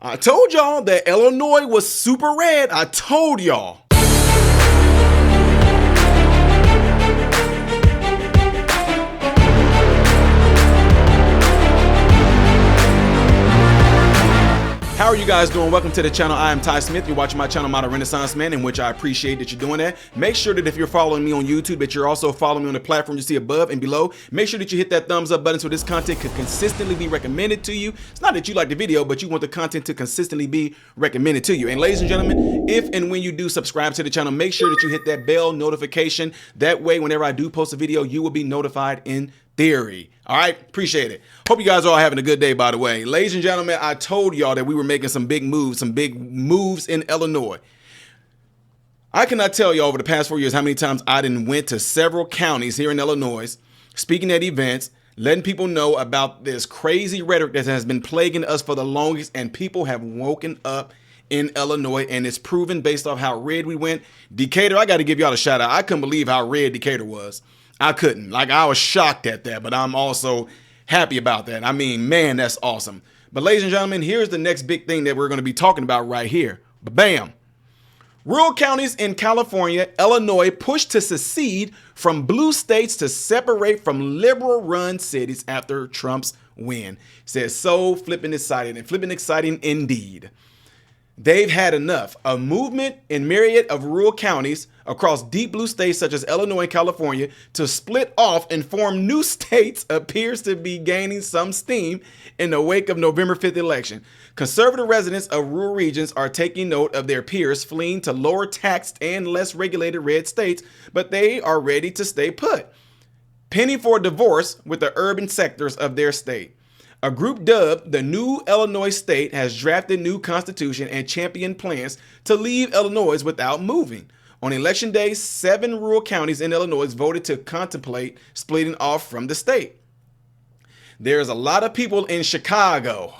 I told y'all that Illinois was super red. I told y'all. How are you guys doing? Welcome to the channel. I am Ty Smith. You're watching my channel, Modern Renaissance Man, in which I appreciate that you're doing that. Make sure that if you're following me on YouTube, that you're also following me on the platform you see above and below. Make sure that you hit that thumbs up button so this content can consistently be recommended to you. It's not that you like the video, but you want the content to consistently be recommended to you. And ladies and gentlemen, if and when you do subscribe to the channel, make sure that you hit that bell notification. That way, whenever I do post a video, you will be notified in theory. All right, appreciate it. Hope you guys are all having a good day, by the way. Ladies and gentlemen, I told y'all that we were making some big moves in Illinois. I cannot tell you over the past 4 years how many times I went to several counties here in Illinois, speaking at events, letting people know about this crazy rhetoric that has been plaguing us for the longest, and people have woken up in Illinois, and it's proven based off how red we went. Decatur, I got to give y'all a shout out. I couldn't believe how red Decatur was. I couldn't. Like, I was shocked at that, but I'm also happy about that. I mean, man, that's awesome. But ladies and gentlemen, here's the next big thing that we're going to be talking about right here. Bam. Rural counties in California, Illinois pushed to secede from blue states to separate from liberal-run cities after Trump's win. Says so flipping exciting, and flipping exciting indeed. They've had enough. A movement in myriad of rural counties across deep blue states such as Illinois and California to split off and form new states appears to be gaining some steam in the wake of November 5th election. Conservative residents of rural regions are taking note of their peers fleeing to lower taxed and less regulated red states, but they are ready to stay put, penning for divorce with the urban sectors of their state. A group dubbed the New Illinois State has drafted new constitution and championed plans to leave Illinois without moving. On election day, 7 rural counties in Illinois voted to contemplate splitting off from the state. There's a lot of people in Chicago,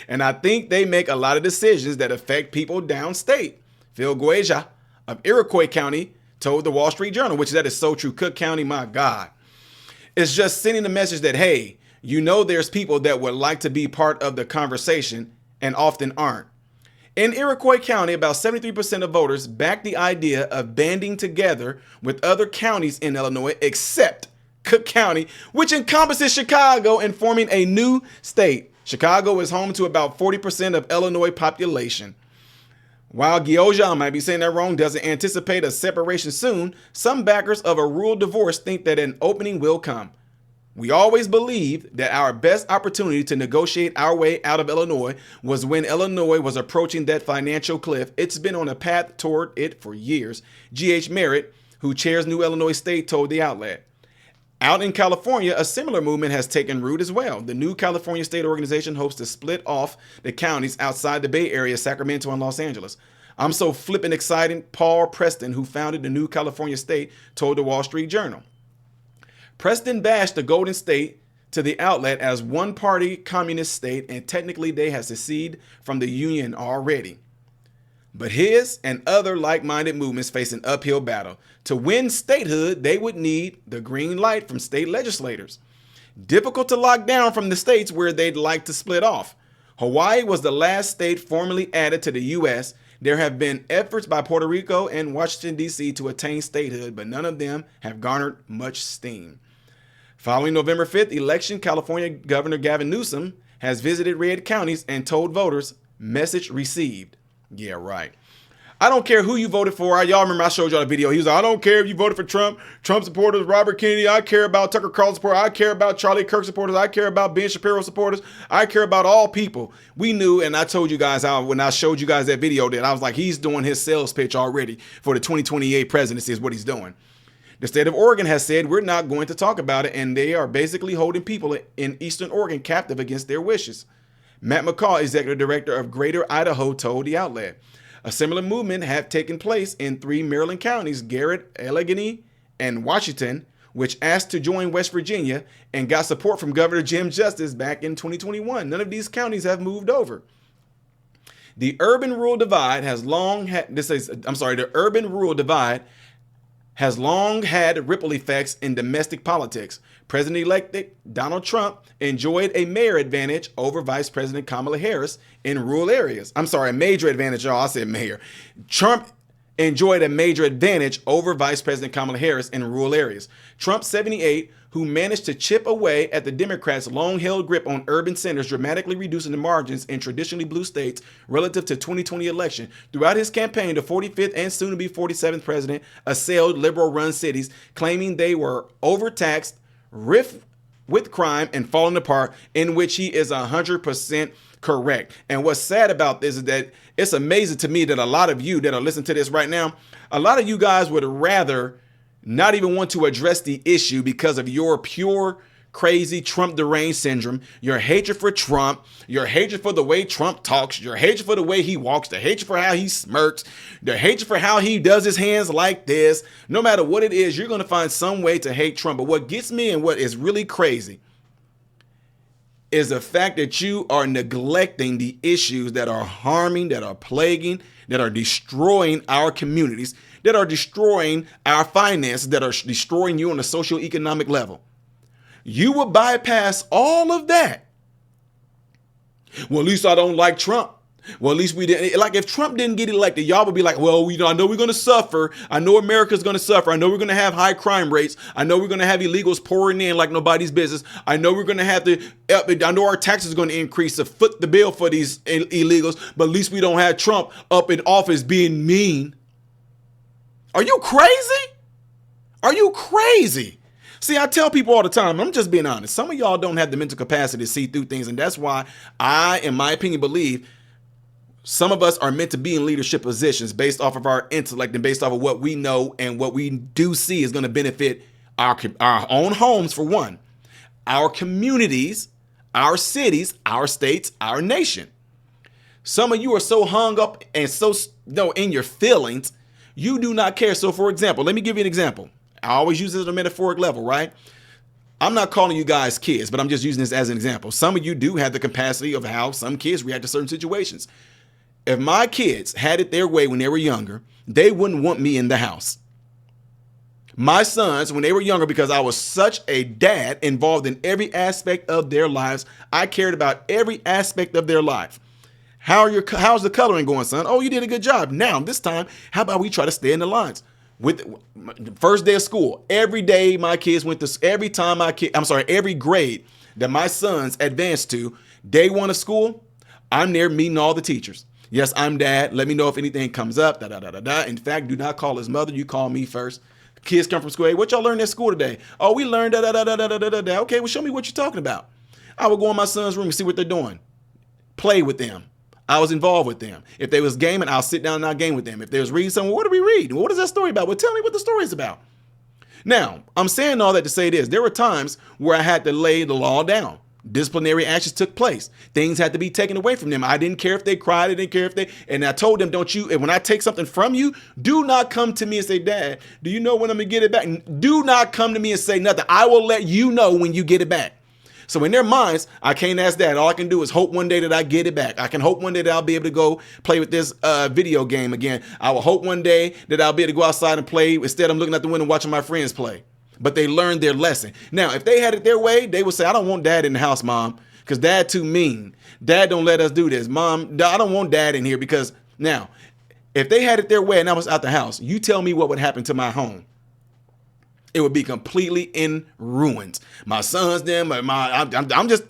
and I think they make a lot of decisions that affect people downstate. Phil Gueja of Iroquois County told the Wall Street Journal, which that is so true. Cook County, my God. It's just sending the message that, hey, you know there's people that would like to be part of the conversation and often aren't. In Iroquois County, about 73% of voters backed the idea of banding together with other counties in Illinois except Cook County, which encompasses Chicago, and forming a new state. Chicago is home to about 40% of Illinois population. While Gueja, I might be saying that wrong, doesn't anticipate a separation soon, some backers of a rural divorce think that an opening will come. We always believed that our best opportunity to negotiate our way out of Illinois was when Illinois was approaching that financial cliff. It's been on a path toward it for years. G.H. Merritt, who chairs New Illinois State, told the outlet. Out in California, a similar movement has taken root as well. The New California State Organization hopes to split off the counties outside the Bay Area, Sacramento and Los Angeles. I'm so flippin' excited. Paul Preston, who founded the New California State, told the Wall Street Journal. Preston bashed the Golden State to the outlet as one-party communist state, and technically they have seceded from the Union already. But his and other like-minded movements face an uphill battle. To win statehood, they would need the green light from state legislators. Difficult to lock down from the states where they'd like to split off. Hawaii was the last state formally added to the U.S. There have been efforts by Puerto Rico and Washington, D.C. to attain statehood, but none of them have garnered much steam. Following November 5th election, California Governor Gavin Newsom has visited red counties and told voters, message received. Yeah, right. I don't care who you voted for. Y'all remember I showed y'all a video. He was like, I don't care if you voted for Trump supporters, Robert Kennedy. I care about Tucker Carlson supporters. I care about Charlie Kirk supporters. I care about Ben Shapiro supporters. I care about all people. We knew, and I told you guys how, when I showed you guys that video, that I was like, he's doing his sales pitch already for the 2028 presidency is what he's doing. The state of Oregon has said we're not going to talk about it, and they are basically holding people in Eastern Oregon captive against their wishes. Matt McCall, executive director of Greater Idaho, told the outlet. A similar movement had taken place in 3 Maryland counties, Garrett, Allegheny, and Washington, which asked to join West Virginia and got support from Governor Jim Justice back in 2021. None of these counties have moved over. The urban-rural divide has long had, the urban-rural divide has long had ripple effects in domestic politics. President-elect Donald Trump enjoyed a mayor advantage over Vice President Kamala Harris in rural areas. I'm sorry, a major advantage, y'all. I said mayor. Trump enjoyed a major advantage over Vice President Kamala Harris in rural areas. Trump, 78, who managed to chip away at the Democrats' long-held grip on urban centers, dramatically reducing the margins in traditionally blue states relative to 2020 election. Throughout his campaign, the 45th and soon-to-be 47th president assailed liberal-run cities, claiming they were overtaxed, rife with crime, and falling apart, in which he is 100% correct. And what's sad about this is that it's amazing to me that a lot of you that are listening to this right now, a lot of you guys would rather not even want to address the issue because of your pure, crazy Trump deranged syndrome, your hatred for Trump, your hatred for the way Trump talks, your hatred for the way he walks, the hatred for how he smirks, the hatred for how he does his hands like this. No matter what it is, you're going to find some way to hate Trump. But what gets me and what is really crazy is the fact that you are neglecting the issues that are harming, that are plaguing, that are destroying our communities, that are destroying our finances, that are destroying you on a socioeconomic level. You will bypass all of that. Well, at least I don't like Trump. Well, at least we didn't. Like, if Trump didn't get elected, y'all would be like, well, I know we're going to suffer. I know America's going to suffer. I know we're going to have high crime rates. I know we're going to have illegals pouring in like nobody's business. I know we're going to have to, I know our taxes are going to increase to foot the bill for these illegals, but at least we don't have Trump up in office being mean. Are you crazy? Are you crazy? See, I tell people all the time, I'm just being honest. Some of y'all don't have the mental capacity to see through things. And that's why I, in my opinion, believe some of us are meant to be in leadership positions based off of our intellect and based off of what we know and what we do see is going to benefit our own homes, for one, our communities, our cities, our states, our nation. Some of you are so hung up and so in your feelings, you do not care. So, for example, let me give you an example. I always use this at a metaphoric level, right? I'm not calling you guys kids, but I'm just using this as an example. Some of you do have the capacity of how some kids react to certain situations. If my kids had it their way when they were younger, they wouldn't want me in the house. My sons, when they were younger, because I was such a dad involved in every aspect of their lives, I cared about every aspect of their life. How's the coloring going, son? Oh, you did a good job. Now, this time, how about we try to stay in the lines? With first day of school, every day my kids went to, every grade that my sons advanced to, day one of school, I'm there meeting all the teachers. Yes, I'm dad. Let me know if anything comes up. In fact, do not call his mother. You call me first. Kids come from school. Hey, what y'all learned at school today? Oh, we learned Okay, well, show me what you're talking about. I would go in my son's room and see what they're doing. Play with them. I was involved with them. If they was gaming, I'll sit down and I'll game with them. If they was reading something, what do we read? What is that story about? Well, tell me what the story is about. Now, I'm saying all that to say this. There were times where I had to lay the law down. Disciplinary actions took place. Things had to be taken away from them. I didn't care if they cried. I didn't care if and I told them, and when I take something from you, do not come to me and say, Dad, do you know when I'm going to get it back? Do not come to me and say nothing. I will let you know when you get it back. So in their minds, I can't ask that. All I can do is hope one day that I get it back. I can hope one day that I'll be able to go play with this video game again. I will hope one day that I'll be able to go outside and play. Instead, I'm looking out the window watching my friends play. But they learned their lesson. Now, if they had it their way, they would say, I don't want Dad in the house, Mom, because Dad too mean. Dad don't let us do this. Mom, I don't want Dad in here because now, if they had it their way and I was out the house, you tell me what would happen to my home. It would be completely in ruins. My sons, them, I'm just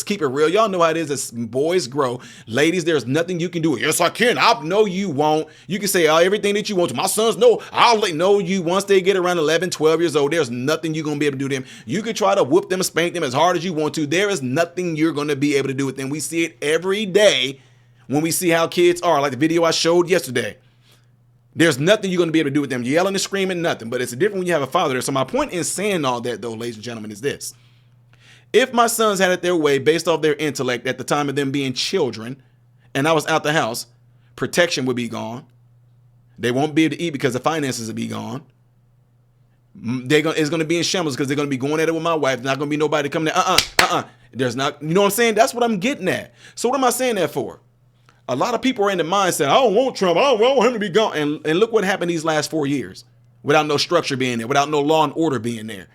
keep it real. Y'all know how it is as boys grow. Ladies, there's nothing you can do. Yes, I can. No, you won't. You can say everything that you want to. My sons, no, I'll know you. Once they get around 11, 12 years old, there's nothing you're going to be able to do to them. You can try to whoop them, spank them as hard as you want to. There is nothing you're going to be able to do with them. We see it every day when we see how kids are, like the video I showed yesterday. There's nothing you're going to be able to do with them. Yelling and screaming, nothing. But it's different when you have a father there. So my point in saying all that, though, ladies and gentlemen, is this. If my sons had it their way based off their intellect at the time of them being children, and I was out the house, protection would be gone. They won't be able to eat because the finances will be gone. It's going to be in shambles because they're going to be going at it with my wife. There's not going to be nobody coming there. There's not, you know what I'm saying? That's what I'm getting at. So what am I saying that for? A lot of people are in the mindset, I don't want Trump. I don't want him to be gone. And look what happened these last 4 years. without no structure being there, without no law and order being there.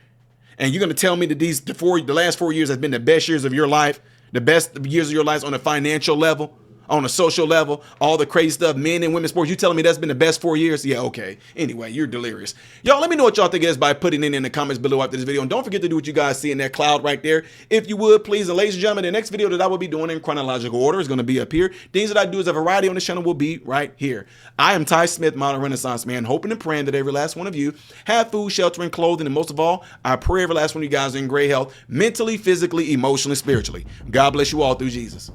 And you're going to tell me that the last 4 years has been the best years of your life, the best years of your life on a financial level, on a social level, all the crazy stuff, men and women's sports. You telling me that's been the best 4 years? Yeah, okay. Anyway, you're delirious. Y'all, let me know what y'all think is by putting it in the comments below after this video. And don't forget to do what you guys see in that cloud right there. If you would, please. And ladies and gentlemen, the next video that I will be doing in chronological order is going to be up here. Things that I do as a variety on this channel will be right here. I am Ty Smith, modern Renaissance man, hoping and praying that every last one of you have food, shelter, and clothing. And most of all, I pray every last one of you guys are in great health, mentally, physically, emotionally, spiritually. God bless you all through Jesus.